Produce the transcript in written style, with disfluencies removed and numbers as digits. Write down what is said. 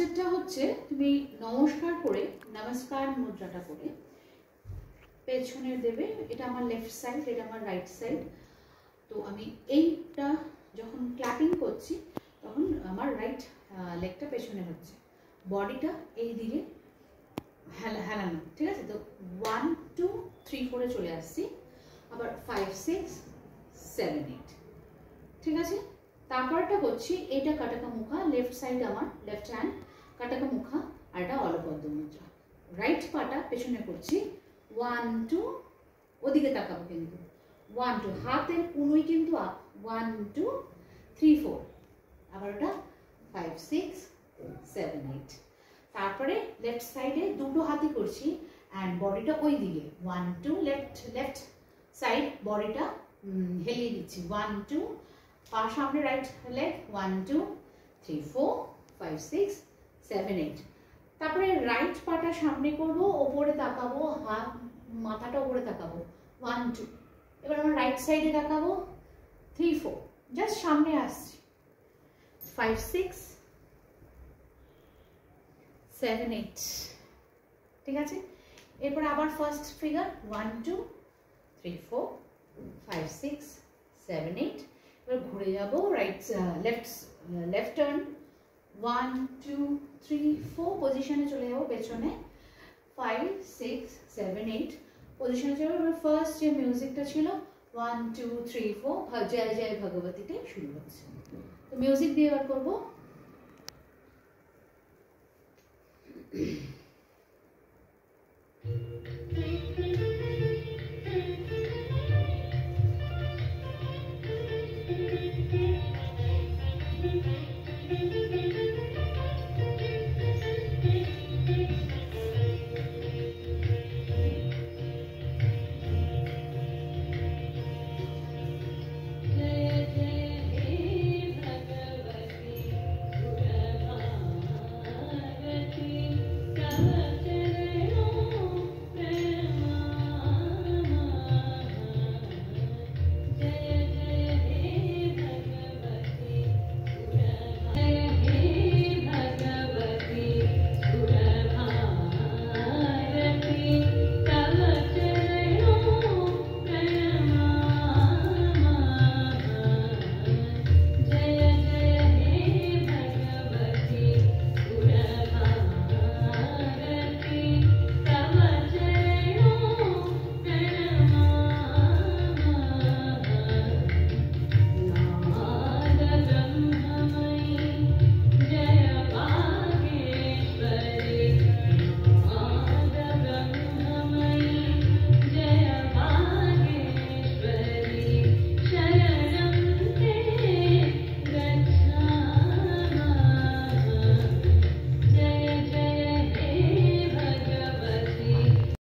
ফার্স্টেরটা হচ্ছে তুমি নমস্কার করে, নমস্কার মুদ্রাটা করে পেছনে দেবে। এটা আমার লেফট সাইড, এটা আমার রাইট সাইড। তো আমি এইটা যখন ক্ল্যাপিং করছি তখন আমার রাইট লেগটা পেছনে হচ্ছে, বডিটা এই দিকে হেলানো, ঠিক আছে? তো 1 2 3 4 চলে আসছি, আবার 5 6 7 8, ঠিক আছে? তারপরটা করছি এটা কাটাকা মুখা, লেফট সাইড আমার লেফট হ্যান্ড কাটাকা মুখা, আর এটা অলপদ্ম মুদ্রা। রাইট পাটা পেছনে করছি, 1 2, ওদিকে তাকাবো কিন্তু, 1 2, হাতের কুনুই কিন্তু আপ, 1 2 3 4, আবার ওটা 5 6 7 8। তারপরে লেফট সাইডে দুটো হাতই করছি অ্যান্ড বডিটা ওই দিকে, 1 2, লেফট সাইড বডিটা হেলিয়ে দিচ্ছি, 1 2, পা সামনে রাইট লেগ, 1 2 3 4 5 6 7 8। তারপরে রাইট পাটা সামনে করব, ওপরে তাকাবো, হাত মাথাটা উপরে তাকাবো, 1 2। এবার আমার রাইট সাইডে তাকাবো, 3 4, জাস্ট সামনে আসছি, 5 6 7 8, ঠিক আছে? এরপর আবার ফার্স্ট ফিগার, 1 2 3 4 5 6 7 8। এবার ঘুরে যাব, রাইট লেফট টার্ন, 1 2 3 4 পজিশনে চলে যাবো পেছনে, 5 6 7 8 পজিশনে চলে যাবো। ফার্স্ট যে মিউজিকটা ছিল 1 2 3 4 জয় জয় ভগবতীতে শুরু হচ্ছে। তো মিউজিক দিয়ে এবার করবো।